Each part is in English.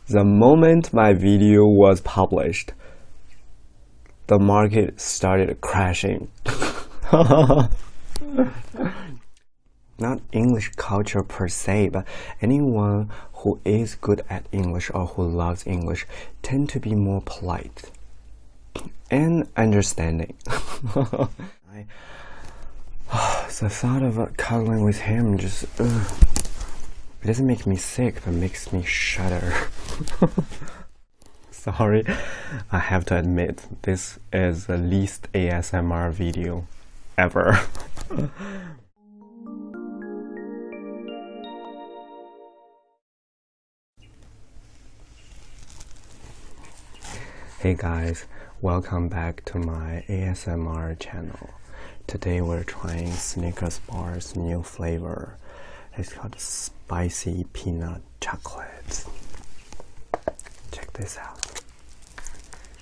The moment my video was published, the market started crashing. Not English culture per se, but anyone who is good at English or who loves English tend to be more polite and understanding. The thought of cuddling with him just it doesn't make me sick, but makes me shudder. Sorry, I have to admit, this is the least ASMR video ever. Hey guys, welcome back to my ASMR channel. Today we're trying Snickers bar's new flavor. It's called spicy peanut chocolate. Check this out.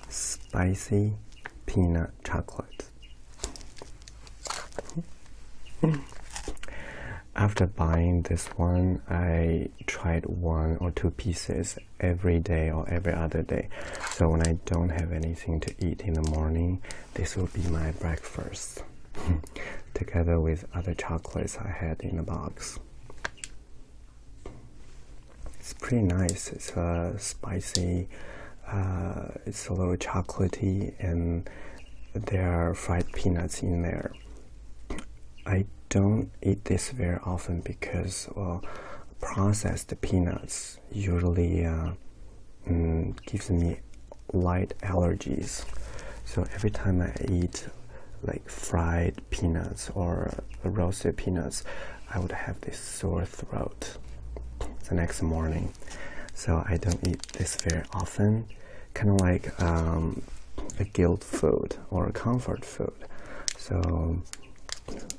Spicy peanut chocolate. After buying this one, I tried 1 or 2 pieces every day or every other day. So when I don't have anything to eat in the morning, this will be my breakfast. Together with other chocolates I had in the box. It's pretty nice. It's spicy, it's a little chocolatey, and there are fried peanuts in there. I don't eat this very often because, well, processed peanuts usually gives me light allergies. So every time I eat like fried peanuts or roasted peanuts, I would have this sore throat the next morning. So I don't eat this very often, kind of like a guilt food or a comfort food. So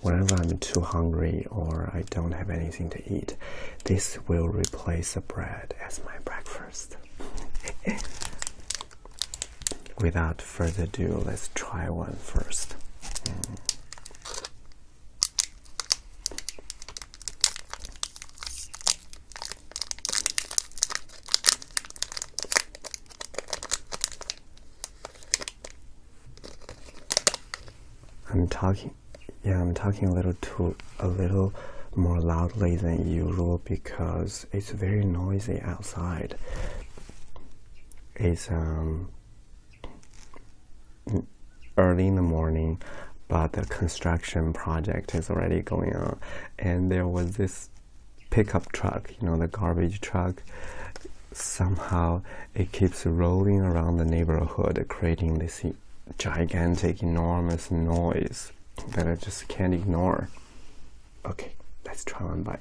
whenever I'm too hungry or I don't have anything to eat, this will replace the bread as my breakfast. Without further ado, let's try one first. I'm talking a little more loudly than usual because it's very noisy outside. It's early in the morning, but the construction project is already going on, and there was this pickup truck, you know, the garbage truck. Somehow it keeps rolling around the neighborhood, creating this gigantic, enormous noise that I just can't ignore. Okay, let's try one bite.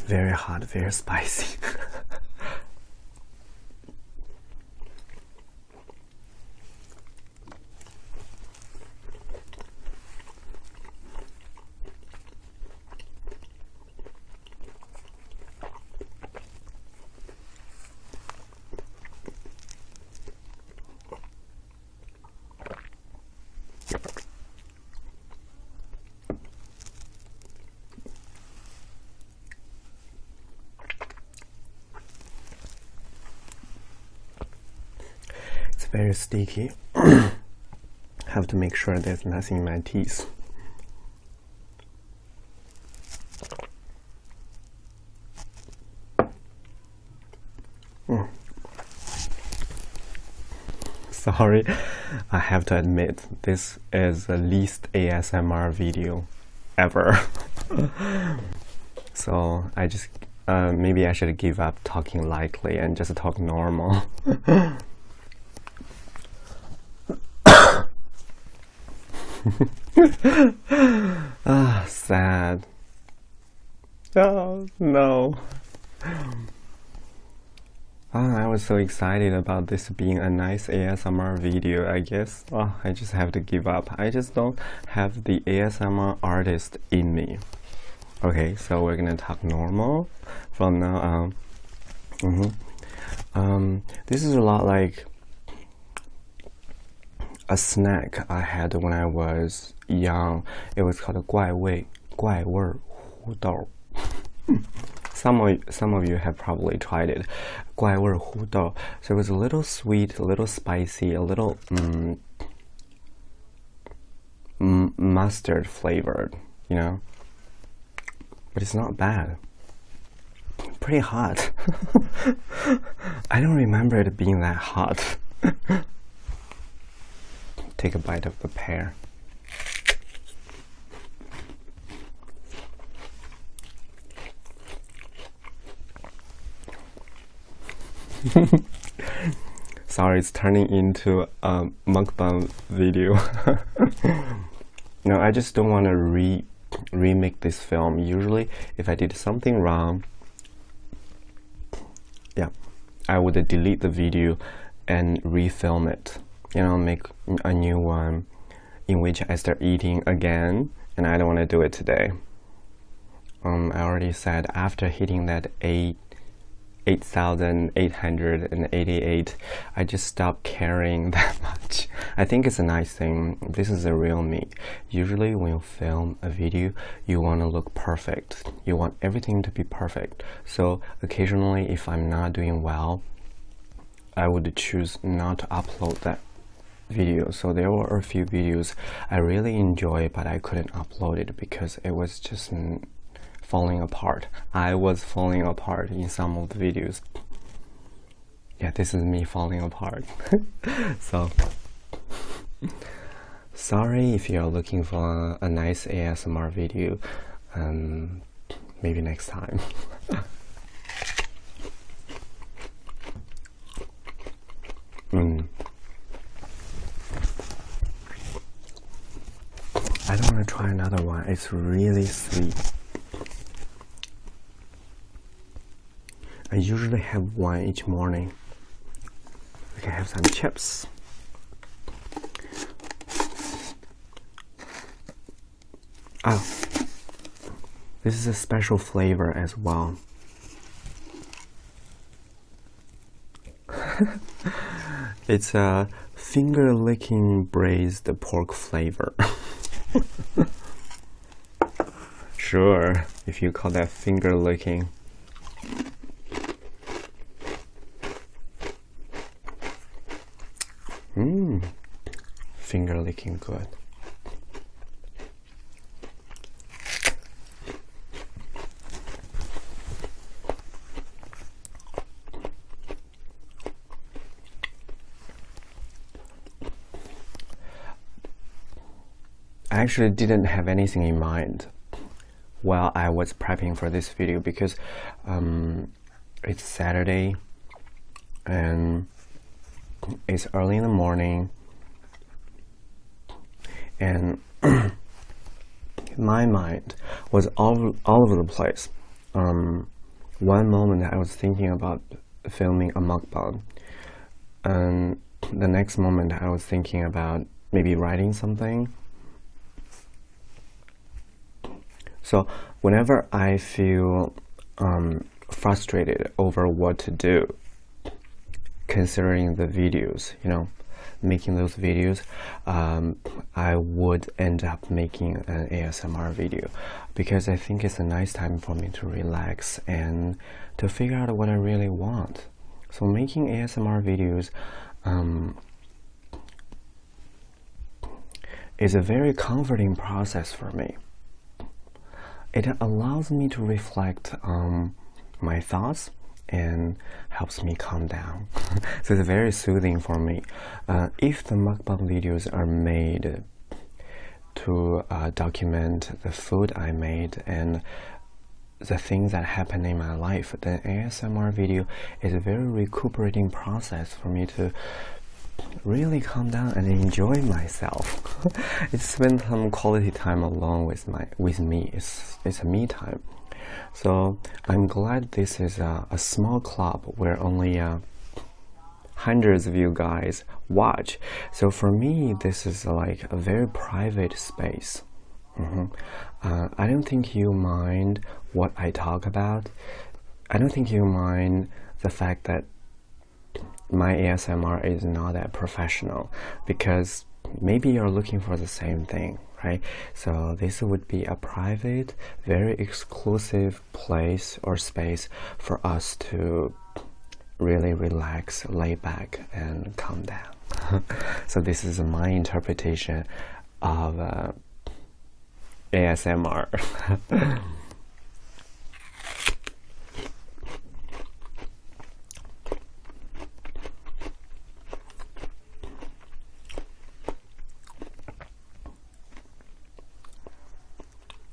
Very hot, very spicy. Very sticky. Have to make sure there's nothing in my teeth. Sorry, I have to admit, this is the least ASMR video ever. So I just maybe I should give up talking lightly and just talk normal. Ah, sad. Oh, no. I was so excited about this being a nice ASMR video, I guess. Oh, I just have to give up. I just don't have the ASMR artist in me. Okay, so we're gonna talk normal from now on. This is a lot like a snack I had when I was young. It was called 怪味糊豆. Some of you have probably tried it. 怪味糊豆. So it was a little sweet, a little spicy, a little mustard flavored, you know. But it's not bad. Pretty hot. I don't remember it being that hot. Take a bite of the pear. Sorry, it's turning into a mukbang video. No, I just don't want to remake this film. Usually, if I did something wrong, yeah, I would delete the video and refilm it. You know, make a new one in which I start eating again, and I don't want to do it today. I already said after hitting that 8,888, I just stopped caring that much. I think it's a nice thing. This is the real me. Usually when you film a video, you want to look perfect. You want everything to be perfect. So occasionally, if I'm not doing well, I would choose not to upload that video. So there were a few videos I really enjoyed, but I couldn't upload it because it was just falling apart. I was falling apart in some of the videos. Yeah, this is me falling apart. So sorry if you're looking for a nice ASMR video. Maybe next time. I don't want to try another one. It's really sweet. I usually have one each morning. We can have some chips. Oh, this is a special flavor as well. It's a finger-licking braised pork flavor. Sure, if you call that finger-licking. Finger licking good. I actually didn't have anything in mind while I was prepping for this video because it's Saturday and it's early in the morning, and my mind was all over the place. One moment I was thinking about filming a mukbang, and the next moment I was thinking about maybe writing something. So whenever I feel frustrated over what to do, considering the videos, you know, making those videos, I would end up making an ASMR video because I think it's a nice time for me to relax and to figure out what I really want. So making ASMR videos is a very comforting process for me. It allows me to reflect on my thoughts and helps me calm down. So it's very soothing for me. If the mukbang videos are made to document the food I made and the things that happen in my life, then ASMR video is a very recuperating process for me to really calm down and enjoy myself. It's spend some quality time alone with me. It's a me time. So I'm glad this is a small club where only hundreds of you guys watch. So for me, this is like a very private space. I don't think you mind what I talk about. I don't think you mind the fact that my ASMR is not that professional, because maybe you're looking for the same thing, right? So this would be a private, very exclusive place or space for us to really relax, lay back, and calm down. So this is my interpretation of ASMR.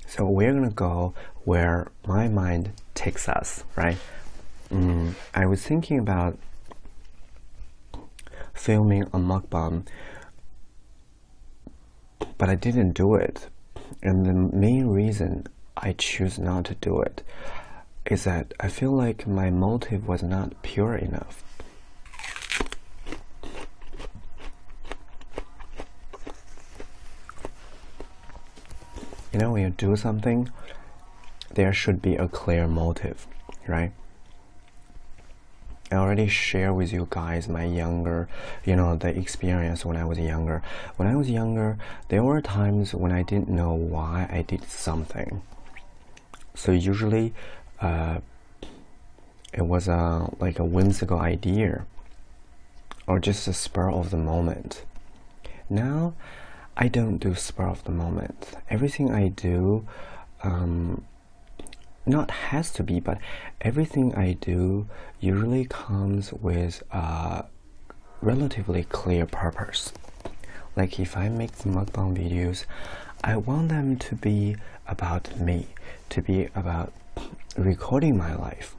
So we're gonna go where my mind takes us, right? I was thinking about filming a mukbang, but I didn't do it. And the main reason I choose not to do it is that I feel like my motive was not pure enough. You know, when you do something, there should be a clear motive, right? I already shared with you guys my the experience when I was younger. When I was younger, there were times when I didn't know why I did something. So usually, it was like a whimsical idea, or just a spur of the moment. Now, I don't do spur of the moment. Everything I do, not has to be, but everything I do usually comes with a relatively clear purpose. Like if I make the mukbang videos, I want them to be about me, to be about recording my life,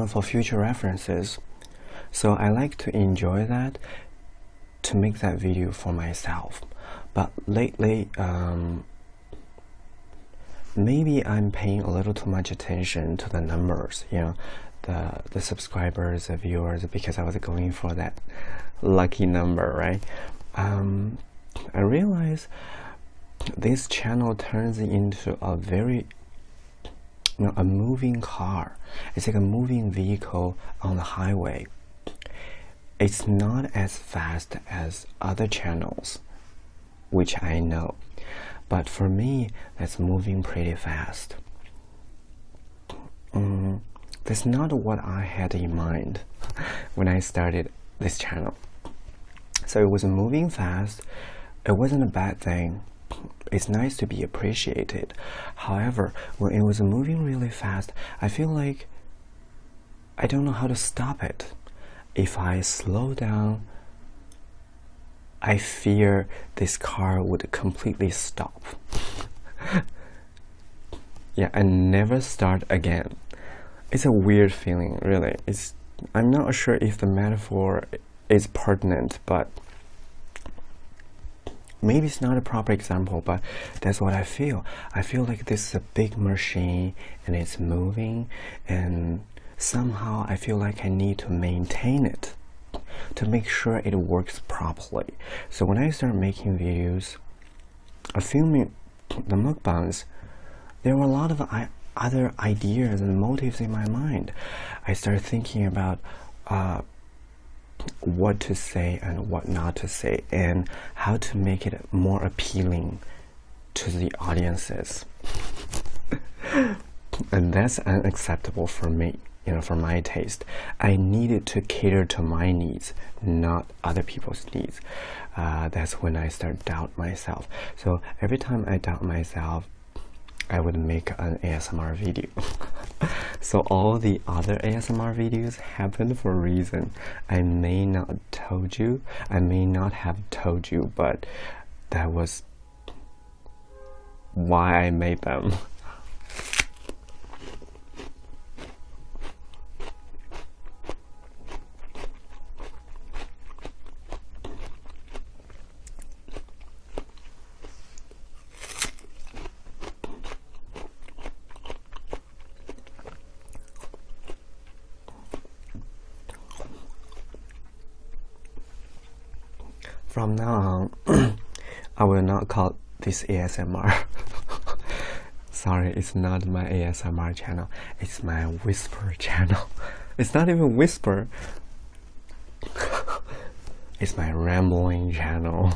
for future references. So I like to enjoy that, to make that video for myself. But lately, maybe I'm paying a little too much attention to the numbers, the subscribers, the viewers, because I was going for that lucky number, right? I realize this channel turns into a very, a moving car. It's like a moving vehicle on the highway. It's not as fast as other channels, which I know. But for me, that's moving pretty fast. That's not what I had in mind when I started this channel. So it was moving fast. It wasn't a bad thing. It's nice to be appreciated. However, when it was moving really fast, I feel like I don't know how to stop it. If I slow down, I fear this car would completely stop. Yeah, and never start again. It's a weird feeling, really. I'm not sure if the metaphor is pertinent, but maybe it's not a proper example, but that's what I feel. I feel like this is a big machine and it's moving, and somehow I feel like I need to maintain it to make sure it works properly. So when I started making videos, filming the mukbangs, there were a lot of other ideas and motives in my mind. I started thinking about what to say and what not to say, and how to make it more appealing to the audiences. And that's unacceptable for me. For my taste. I needed to cater to my needs, not other people's needs. That's when I start to doubt myself. So every time I doubt myself, I would make an ASMR video. So all the other ASMR videos happened for a reason. I may not have told you, but that was why I made them. From now on, I will not call this ASMR. Sorry, it's not my ASMR channel. It's my whisper channel. It's not even whisper. It's my rambling channel.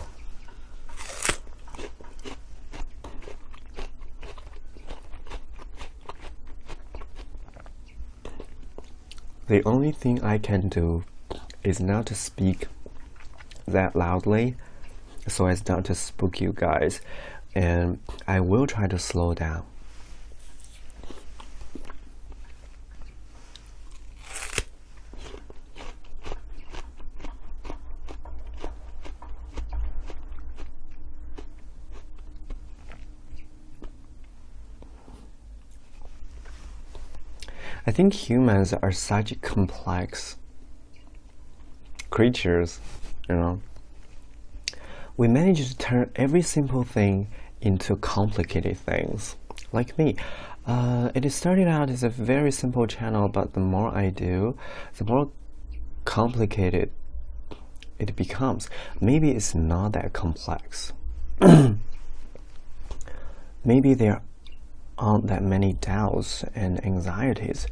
The only thing I can do is not to speak that loudly so as not to spook you guys, and I will try to slow down. I think humans are such complex creatures, you know. We manage to turn every simple thing into complicated things. Like me, it started out as a very simple channel, but the more I do, the more complicated it becomes. Maybe it's not that complex. Maybe there aren't that many doubts and anxieties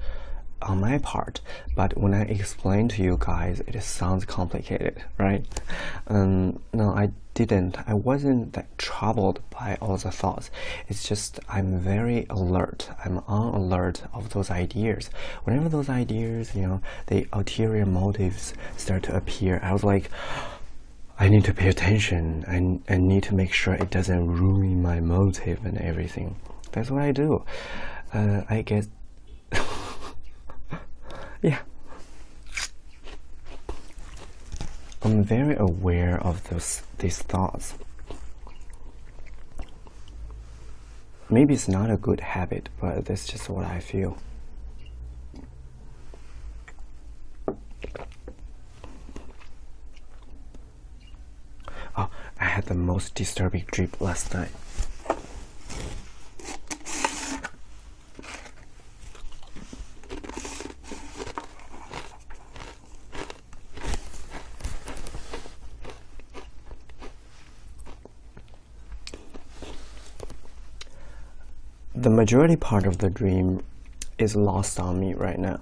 on my part, but when I explain to you guys, it sounds complicated, right? No, I didn't. I wasn't that troubled by all the thoughts. It's just I'm very alert. I'm on alert of those ideas. Whenever those ideas, you know, the ulterior motives start to appear, I was like, I need to pay attention. I need to make sure it doesn't ruin my motive and everything. That's what I do. I get yeah. I'm very aware of these thoughts. Maybe it's not a good habit, but that's just what I feel. Oh, I had the most disturbing dream last night. The majority part of the dream is lost on me right now,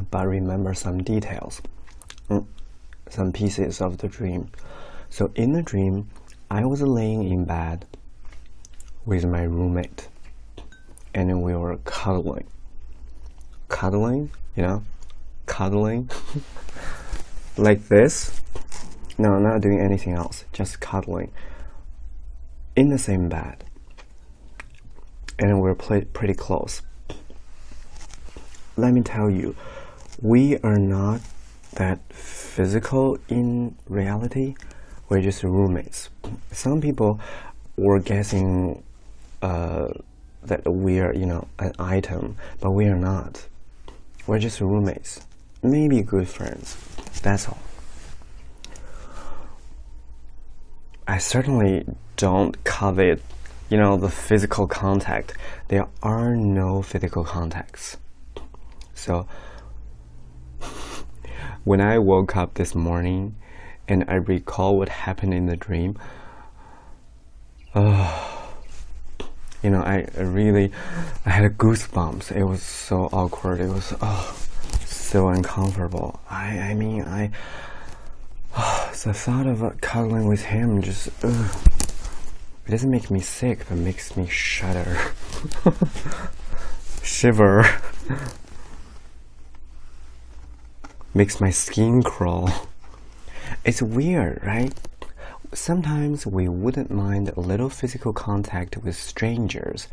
but I remember some details, some pieces of the dream. So in the dream, I was laying in bed with my roommate, and we were cuddling. Cuddling, you know, cuddling like this. No, not doing anything else, just cuddling in the same bed. And we're pretty close. Let me tell you, we are not that physical in reality. We're just roommates. Some people were guessing that we are, you know, an item, but we are not. We're just roommates, maybe good friends. That's all. I certainly don't covet, you know, the physical contact. There are no physical contacts. So when I woke up this morning and I recall what happened in the dream, you know, I had goosebumps. It was so awkward. It was so uncomfortable. I mean, the thought of cuddling with him just it doesn't make me sick, but makes me shudder. Shiver. Makes my skin crawl. It's weird, right? Sometimes we wouldn't mind a little physical contact with strangers,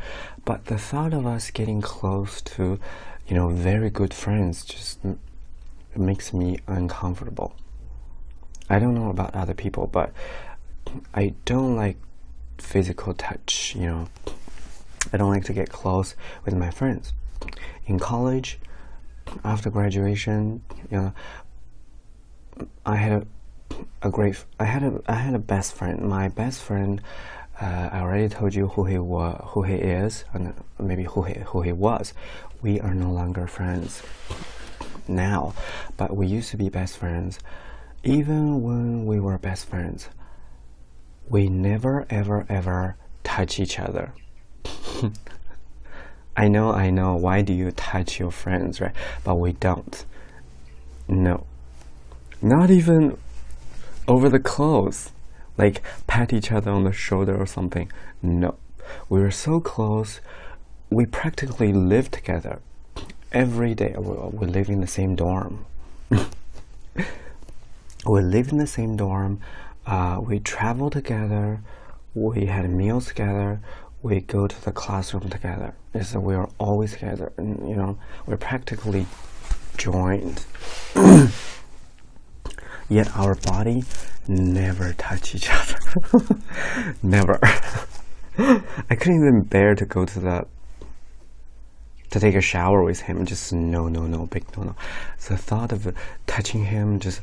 but the thought of us getting close to, you know, very good friends just makes me uncomfortable. I don't know about other people, but I don't like physical touch, you know. I don't like to get close with my friends. In college, after graduation, you know, I had a best friend. My best friend, I already told you who he is, and maybe who he was. We are no longer friends now, but we used to be best friends. even when we were best friends, we never ever touch each other. I know, why do you touch your friends, right? But we don't. No. Not even over the clothes, like pat each other on the shoulder or something. No. We were so close, we practically live together. Every day, we live in the same dorm. We live in the same dorm, we travel together, we had meals together, we go to the classroom together. So we are always together, and we're practically joined. Yet our body never touch each other. Never. I couldn't even bear to go to take a shower with him. Just no, big no. The thought of touching him just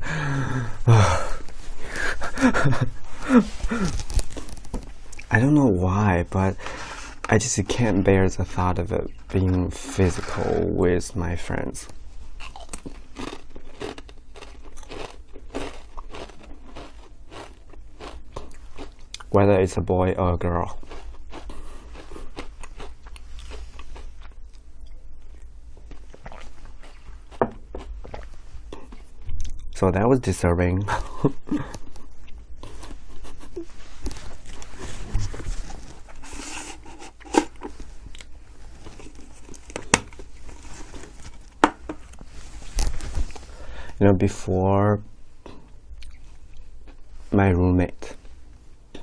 I don't know why, but I just can't bear the thought of it being physical with my friends. Whether it's a boy or a girl. So that was disturbing. Before my roommate,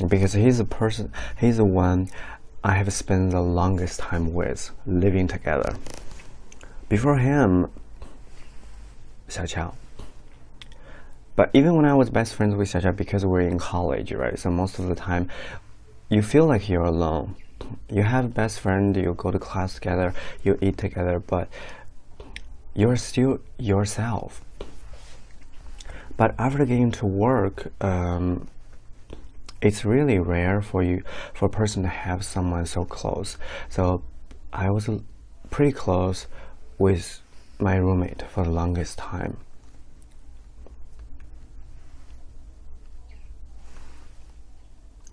because he's the one I have spent the longest time with, living together. Before him, Xiaoqiao. But even when I was best friends with Xiaoqiao, because we're in college, right? So most of the time, you feel like you're alone. You have a best friend, you go to class together, you eat together, but you're still yourself. But after getting to work, it's really rare for a person to have someone so close. So I was pretty close with my roommate for the longest time.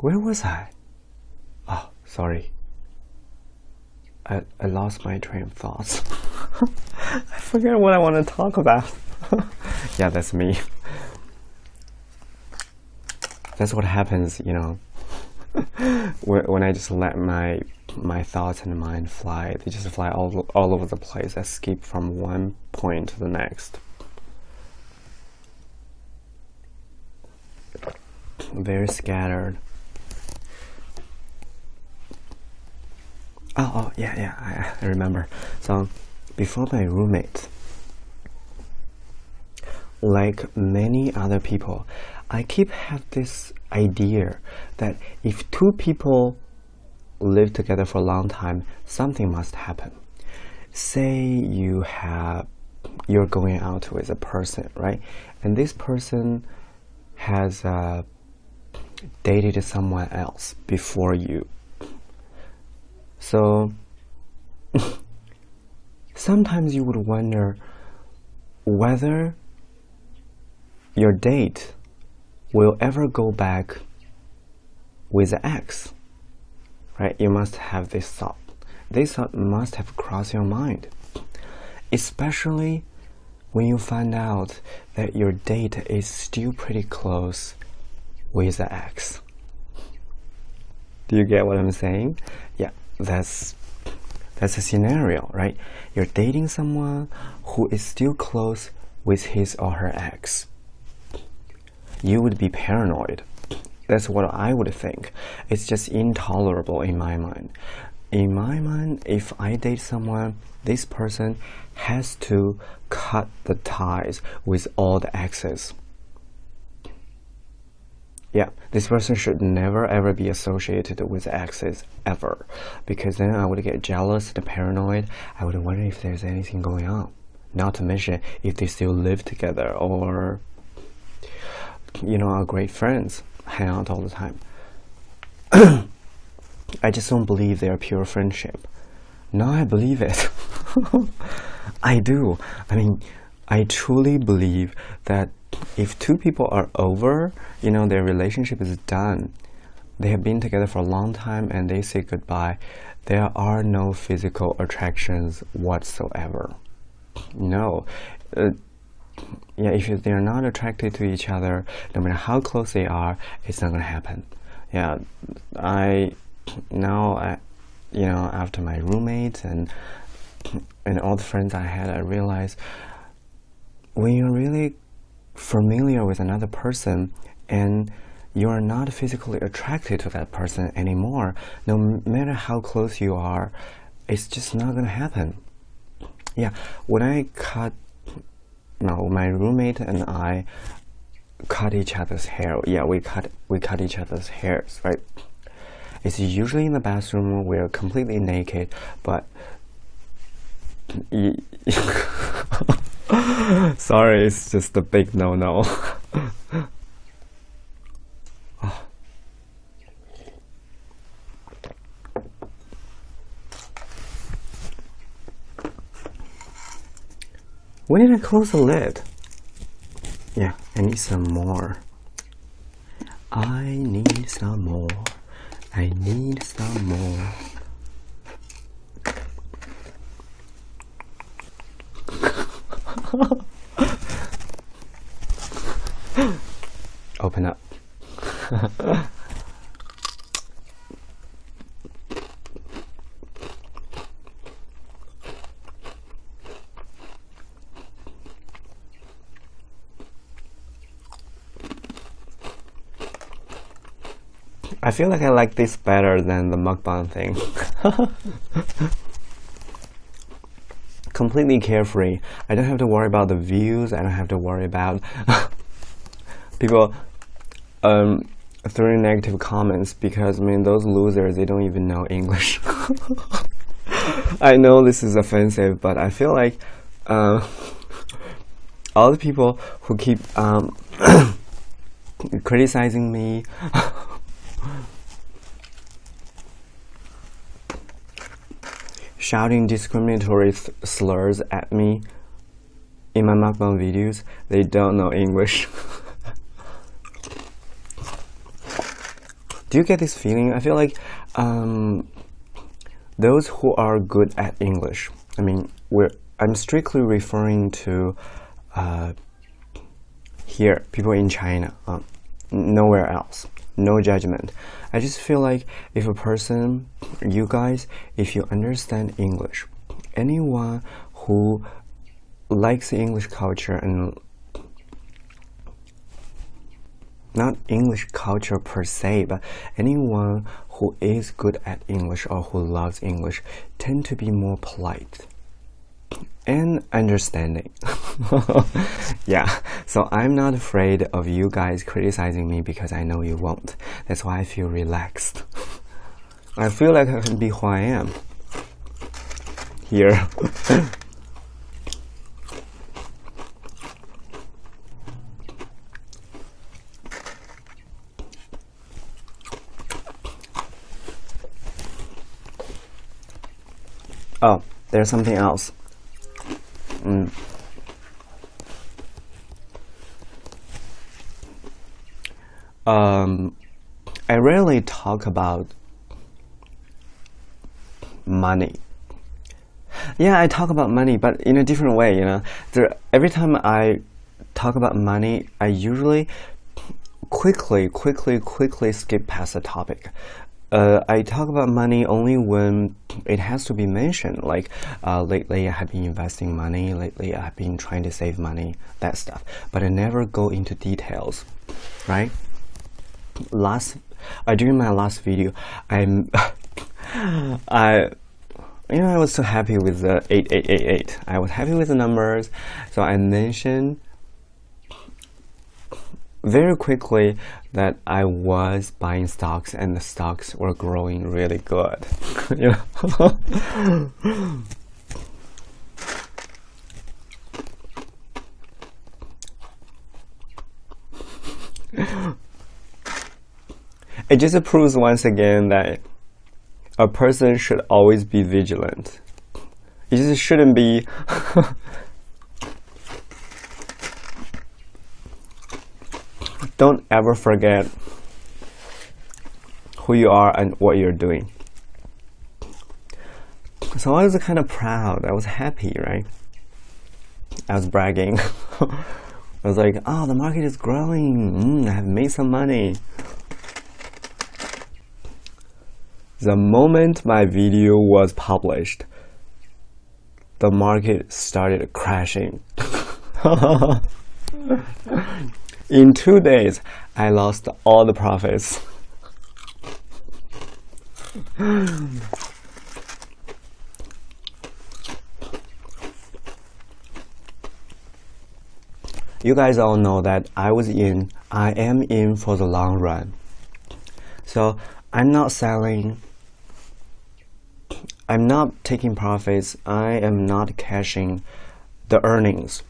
Where was I? Oh, sorry. I lost my train of thoughts. I forget what I want to talk about. Yeah, that's me. That's what happens, when I just let my thoughts and mind fly. They just fly all over the place. I skip from one point to the next. Very scattered. Oh, yeah, I remember. So, before my roommate, like many other people, I have this idea that if two people live together for a long time, something must happen. Say you're going out with a person, right? And this person has dated someone else before you. So sometimes you would wonder whether your date will ever go back with the ex, right? You must have this thought. This thought must have crossed your mind, especially when you find out that your date is still pretty close with the ex. Do you get what I'm saying? Yeah, that's a scenario, right? You're dating someone who is still close with his or her ex. You would be paranoid. That's what I would think. It's just intolerable in my mind. In my mind, if I date someone, this person has to cut the ties with all the exes. Yeah, this person should never ever be associated with exes ever, because then I would get jealous and paranoid. I would wonder if there's anything going on. Not to mention if they still live together or are great friends, hang out all the time. I just don't believe they are pure friendship. Now I believe it. I do. I mean, I truly believe that if two people are over, you know, their relationship is done. They have been together for a long time and they say goodbye. There are no physical attractions whatsoever. No. Yeah, if they're not attracted to each other, no matter how close they are, it's not gonna happen. Yeah, you know, after my roommates and all the friends I had, I realized when you're really familiar with another person and you are not physically attracted to that person anymore, no matter how close you are, it's just not gonna happen. Yeah, when my roommate and I cut each other's hair. Yeah, we cut each other's hairs, right? It's usually in the bathroom. We're completely naked, but sorry, it's just a big no-no. When did I close the lid? Yeah, I need some more. I need some more. I need some more. Open up. I feel like I like this better than the mukbang thing. Completely carefree. I don't have to worry about the views. I don't have to worry about people throwing negative comments, because I mean, those losers, they don't even know English. I know this is offensive, but I feel like all the people who keep criticizing me, shouting discriminatory slurs at me in my mukbang videos, they don't know English. Do you get this feeling? I feel like those who are good at English, I mean, I'm strictly referring to here, people in China, nowhere else. No judgment. I just feel like if a person, you guys, if you understand English, anyone who likes the English culture, and not English culture per se, but anyone who is good at English or who loves English tend to be more polite and understanding. Yeah, so I'm not afraid of you guys criticizing me because I know you won't. That's why I feel relaxed. I feel like I can be who I am here. Oh, there's something else. I rarely talk about money. Yeah, I talk about money, but in a different way, you know. Every time I talk about money, I usually quickly skip past the topic. I talk about money only when it has to be mentioned, like lately I have been investing money, lately I've been trying to save money, that stuff. But I never go into details, right? During my last video, I was so happy with the 8888. I was happy with the numbers, so I mentioned very quickly that I was buying stocks and the stocks were growing really good. You know? It just proves once again that a person should always be vigilant. You just shouldn't be don't ever forget who you are and what you're doing. So I was kind of proud. I was happy, right? I was bragging. I was like, oh, the market is growing. I have made some money. The moment my video was published, the market started crashing. In 2 days, I lost all the profits. You guys all know that I am in for the long run. So I'm not selling, I'm not taking profits, I am not cashing the earnings.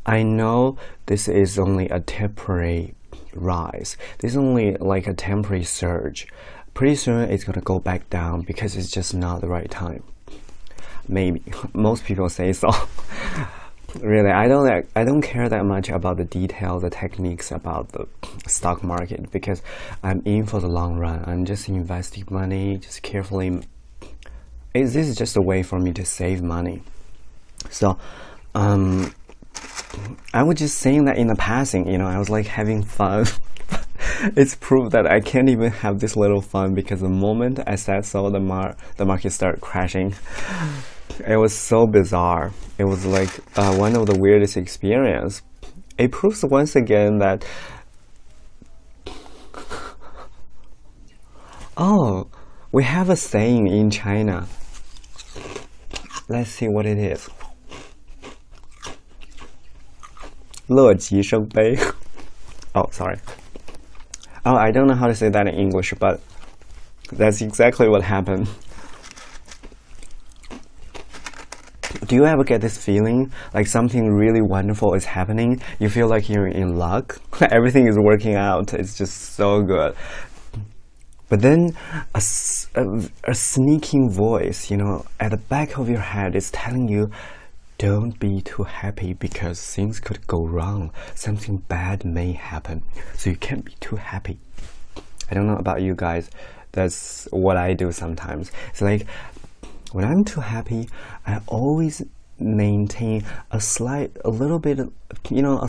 I know this is only a temporary rise. This is only like a temporary surge. Pretty soon it's gonna go back down because it's just not the right time. Maybe. Most people say so. Really, I don't care that much about the details, the techniques about the stock market, because I'm in for the long run. I'm just investing money, just carefully. This is just a way for me to save money. So, I was just saying that in the passing, you know, I was like having fun. It's proof that I can't even have this little fun, because the moment I said so, the market started crashing. It was so bizarre. It was like one of the weirdest experiences. It proves once again that, oh, we have a saying in China. Let's see what it is. 乐极生悲. Oh, sorry. Oh, I don't know how to say that in English, but that's exactly what happened. Do you ever get this feeling like something really wonderful is happening? You feel like you're in luck. Everything is working out. It's just so good. But then a sneaking voice, you know, at the back of your head is telling you, don't be too happy because things could go wrong. Something bad may happen. So you can't be too happy. I don't know about you guys. That's what I do sometimes. It's like, when I'm too happy, I always maintain a little bit, you know,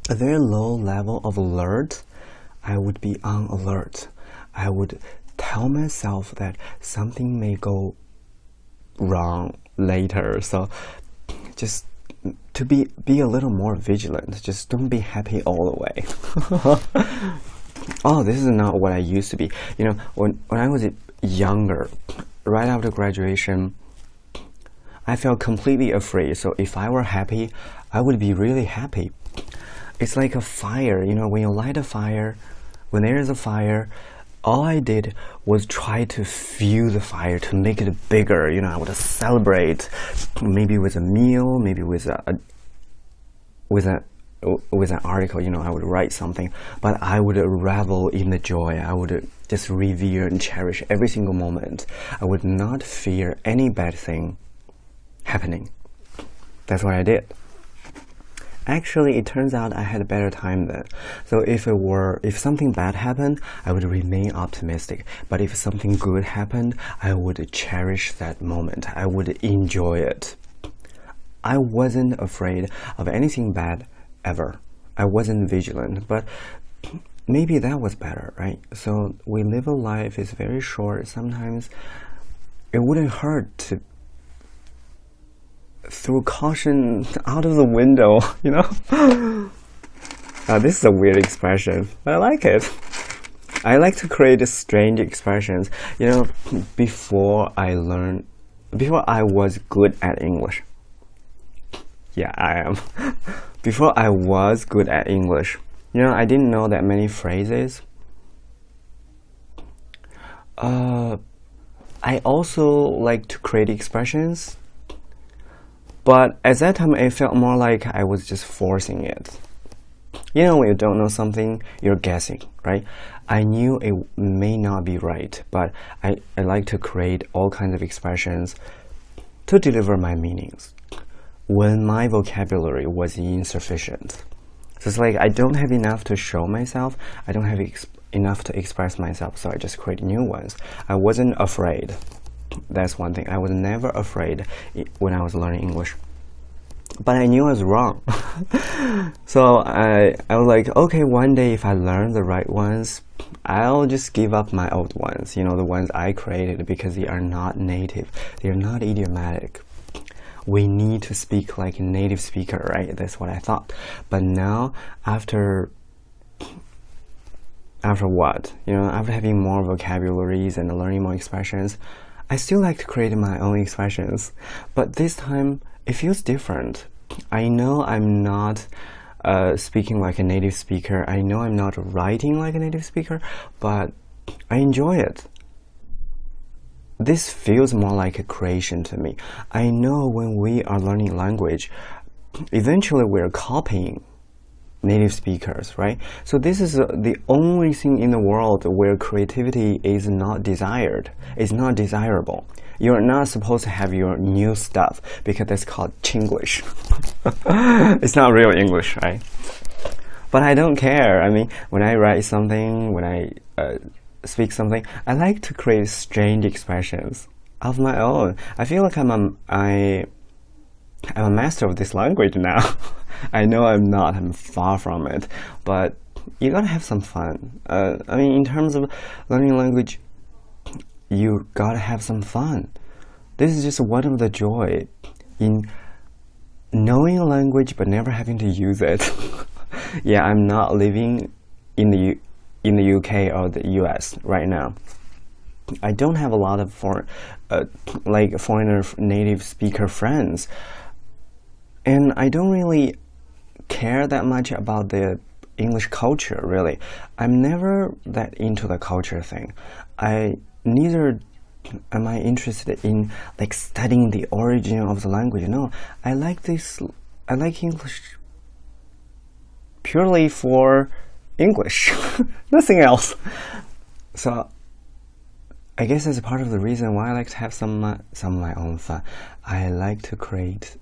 a very low level of alert. I would be on alert. I would tell myself that something may go wrong later. So just to be a little more vigilant. Just don't be happy all the way. Oh, this is not what I used to be. You know, when I was younger, right after graduation, I felt completely afraid. So if I were happy, I would be really happy. It's like a fire, you know, when you light a fire, when there is a fire, all I did was try to fuel the fire to make it bigger. You know, I would celebrate, maybe with a meal, maybe with an article, you know, I would write something, but I would revel in the joy. I would just revere and cherish every single moment. I would not fear any bad thing happening. That's what I did. Actually, it turns out I had a better time then. So if something bad happened, I would remain optimistic. But if something good happened, I would cherish that moment. I would enjoy it. I wasn't afraid of anything bad ever. I wasn't vigilant, but maybe that was better, right? So we live a life, it's very short. Sometimes it wouldn't hurt to throw caution out of the window, you know? This is a weird expression, but I like it. I like to create strange expressions. You know, before I was good at English. Yeah, I am. Before I was good at English, you know, I didn't know that many phrases. I also like to create expressions, but at that time it felt more like I was just forcing it. You know, when you don't know something, you're guessing, right? I knew it may not be right, but I like to create all kinds of expressions to deliver my meanings when my vocabulary was insufficient. So it's like I don't have enough to show myself. I don't have enough to express myself, so I just create new ones. I wasn't afraid. That's one thing. I was never afraid when I was learning English. But I knew I was wrong. So I was like, okay, one day if I learn the right ones, I'll just give up my old ones, you know, the ones I created, because they are not native. They are not idiomatic. We need to speak like a native speaker, right? That's what I thought. But now, after what? You know, after having more vocabularies and learning more expressions, I still like to create my own expressions. But this time, it feels different. I know I'm not speaking like a native speaker. I know I'm not writing like a native speaker, but I enjoy it. This feels more like a creation to me. I know when we are learning language, eventually we're copying native speakers, right? So this is the only thing in the world where creativity is not desired. It's not desirable. You're not supposed to have your new stuff because that's called Chinglish. It's not real English, right? But I don't care. I mean, when I write something, when I speak something, I like to create strange expressions of my own. I feel like I'm a master of this language now. I know I'm not. I'm far from it. But you gotta have some fun. I mean, in terms of learning language, you gotta have some fun. This is just one of the joy in knowing a language but never having to use it. Yeah, I'm not living in the UK or the US right now. I don't have a lot of foreigner native speaker friends, and I don't really care that much about the English culture, really. I'm never that into the culture thing. Neither am I interested in like studying the origin of the language. No, I like English purely for English, nothing else. So I guess that's part of the reason why I like to have some of my own fun. I like to create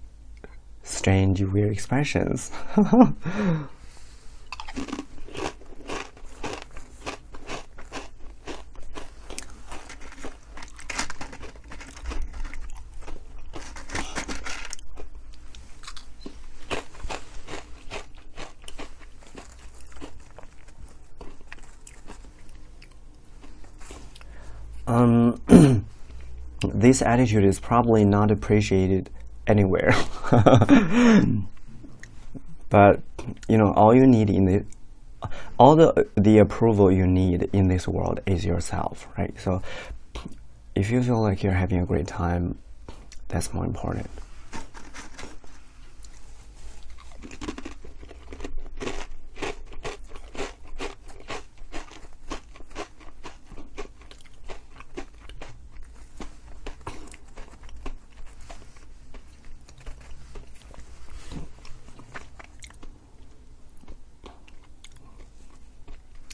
strange, weird expressions. This attitude is probably not appreciated anywhere. But you know, all you need all the approval you need in this world is yourself, right? So if you feel like you're having a great time, that's more important.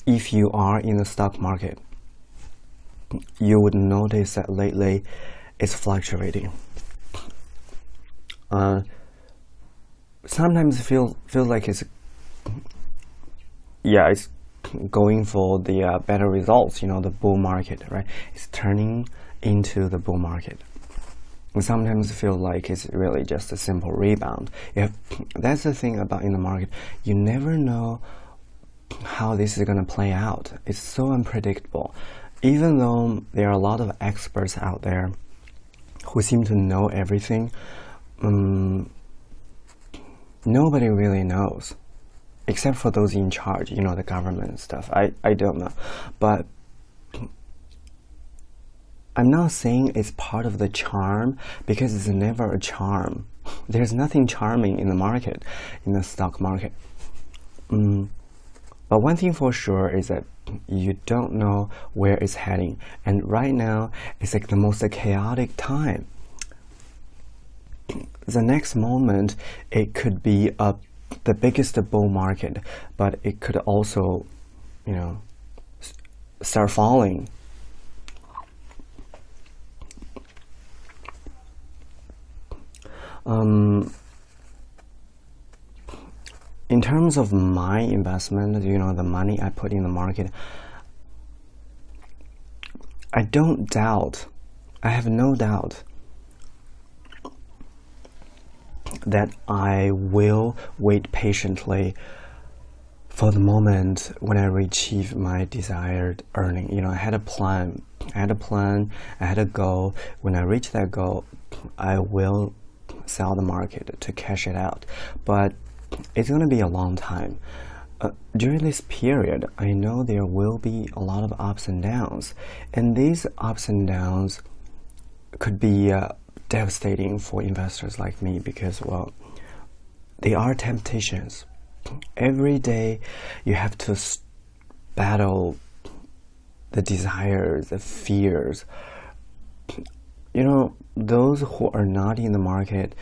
If you are in the stock market, you would notice that lately it's fluctuating. Sometimes it feels like it's going for the better results. You know, the bull market, right? It's turning into the bull market. And sometimes feel like it's really just a simple rebound. That's the thing about in the market. You never know how this is going to play out. It's so unpredictable. Even though there are a lot of experts out there who seem to know everything, nobody really knows, except for those in charge, you know, the government and stuff. I don't know. But I'm not saying it's part of the charm, because it's never a charm. There's nothing charming in the market, in the stock market. But one thing for sure is that you don't know where it's heading. And right now, it's like the most chaotic time. The next moment, it could be the biggest bull market, but it could also, you know, start falling. in terms of my investment, you know, the money I put in the market, I have no doubt that I will wait patiently for the moment when I achieve my desired earning. You know, I had a plan, I had a goal. When I reach that goal, I will sell the market to cash it out. But it's going to be a long time. During this period, I know there will be a lot of ups and downs. And these ups and downs could be devastating for investors like me because, well, they are temptations. Every day you have to battle the desires, the fears. You know, those who are not in the market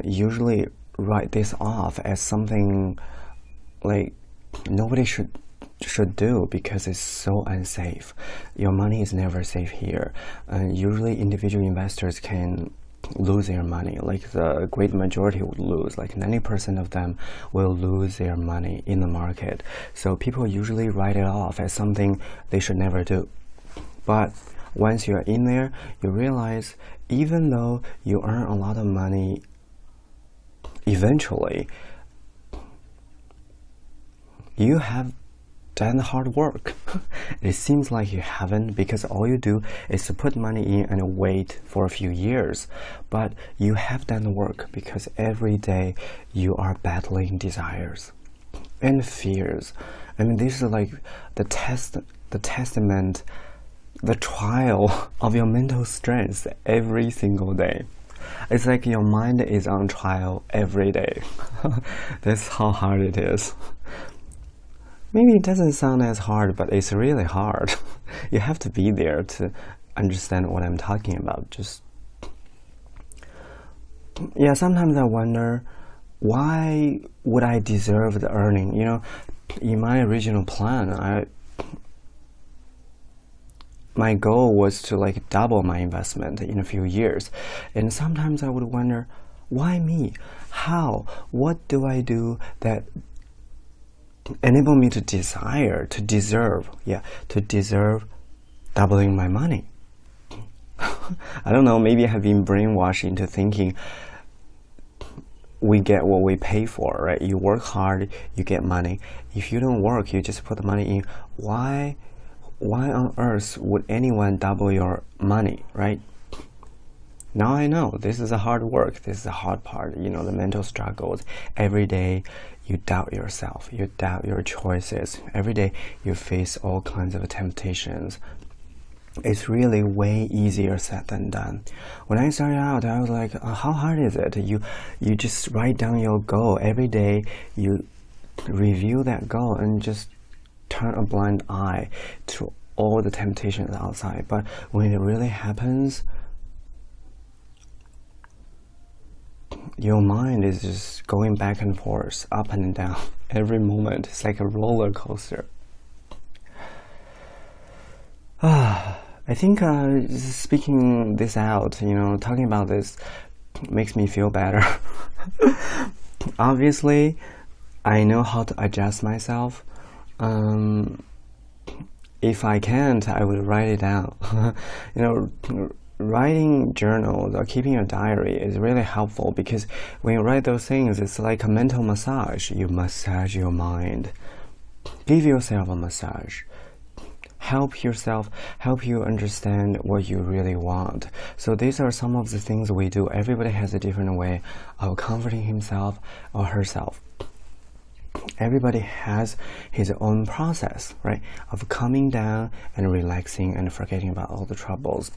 usually write this off as something like nobody should do because it's so unsafe. Your money is never safe here. Usually individual investors can lose their money, like the great majority would lose, like 90% of them will lose their money in the market. So people usually write it off as something they should never do. But once you're in there, you realize even though you earn a lot of money eventually, you have done the hard work. It seems like you haven't, because all you do is to put money in and wait for a few years. But you have done the work because every day you are battling desires and fears. I mean, this is like the testament, the trial of your mental strength every single day. It's like your mind is on trial every day. That's how hard it is. Maybe it doesn't sound as hard, but it's really hard. You have to be there to understand what I'm talking about. Yeah, sometimes I wonder, why would I deserve the earning? You know, in my original plan, my goal was to like double my investment in a few years. And sometimes I would wonder, why me? How? What do I do that enable me to deserve doubling my money? I don't know, maybe I have been brainwashed into thinking we get what we pay for, right? You work hard, you get money. If you don't work, you just put the money in. Why on earth would anyone double your money, right? Now I know this is a hard work. This is the hard part, you know, the mental struggles. Every day you doubt yourself, you doubt your choices. Every day you face all kinds of temptations. It's really way easier said than done. When I started out, I was like, how hard is it? You just write down your goal. Every day you review that goal and just turn a blind eye to all the temptations outside. But when it really happens, your mind is just going back and forth, up and down, every moment. It's like a roller coaster. I think speaking this out, you know, talking about this makes me feel better. Obviously, I know how to adjust myself. If I can't, I would write it down. You know, writing journals or keeping a diary is really helpful because when you write those things, it's like a mental massage. You massage your mind. Give yourself a massage. Help you understand what you really want. So these are some of the things we do. Everybody has a different way of comforting himself or herself. Everybody has his own process, right, of calming down and relaxing and forgetting about all the troubles.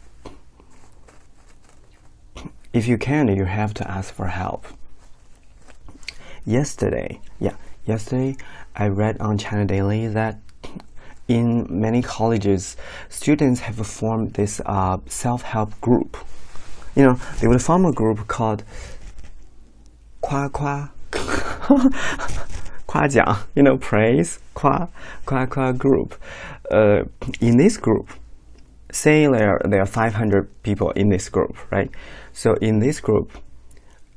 If you can, you have to ask for help. Yesterday, I read on China Daily that in many colleges, students have formed this self-help group. You know, they would form a group called 夸奖, you know, praise, 夸group. In this group, say there are 500 people in this group, right? So in this group,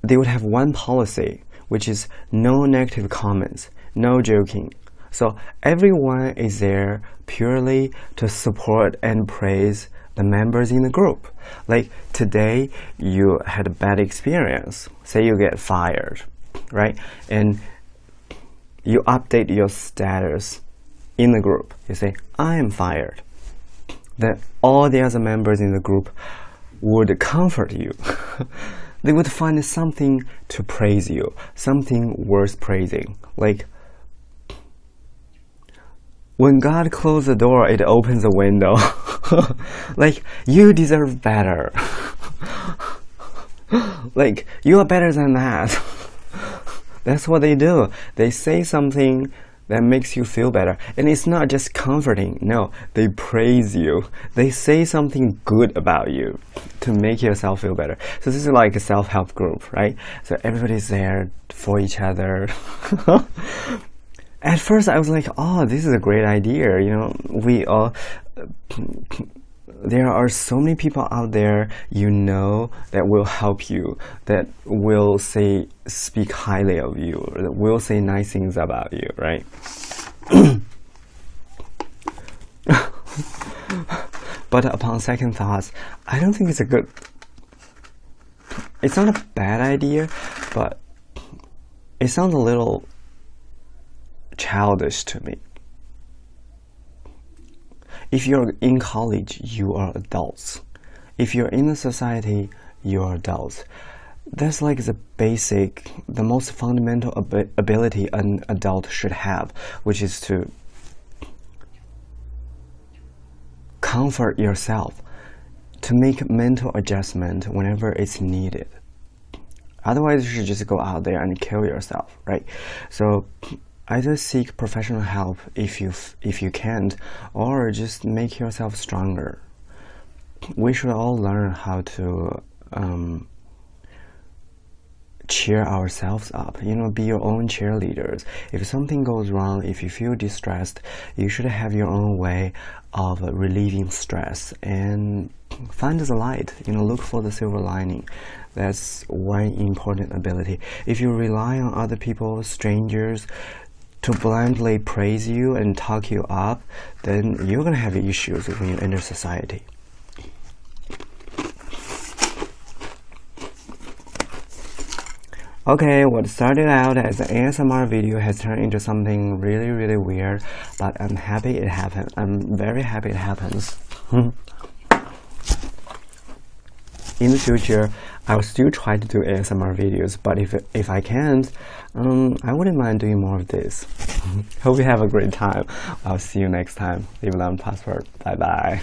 they would have one policy, which is no negative comments, no joking. So everyone is there purely to support and praise the members in the group. Like today, you had a bad experience. Say you get fired, right? And you update your status in the group. You say, I am fired. Then all the other members in the group would comfort you. They would find something to praise you, something worth praising. Like, when God closes the door, it opens a window. Like, you deserve better. Like, you are better than that. That's what they do. They say something that makes you feel better. And it's not just comforting. No, they praise you. They say something good about you to make yourself feel better. So this is like a self-help group, right? So everybody's there for each other. At first, I was like, oh, this is a great idea. You know, we all... There are so many people out there, you know, that will help you, that will speak highly of you, that will say nice things about you, right? But upon second thoughts, I don't think it's it's not a bad idea, but it sounds a little childish to me. If you're in college, you are adults. If you're in the society, you are adults. That's like the basic, the most fundamental ability an adult should have, which is to comfort yourself, to make mental adjustment whenever it's needed. Otherwise, you should just go out there and kill yourself, right? So either seek professional help if you can't, or just make yourself stronger. We should all learn how to cheer ourselves up. You know, be your own cheerleaders. If something goes wrong, if you feel distressed, you should have your own way of relieving stress and find the light. You know, look for the silver lining. That's one important ability. If you rely on other people, strangers, to blindly praise you and talk you up, then you're going to have issues when you enter society. Okay, what started out as an ASMR video has turned into something really, really weird, but I'm happy it happened. I'm very happy it happens. In the future, I will still try to do ASMR videos, but if I can't, I wouldn't mind doing more of this. Hope you have a great time. I'll see you next time. Live long and prosper. Bye bye.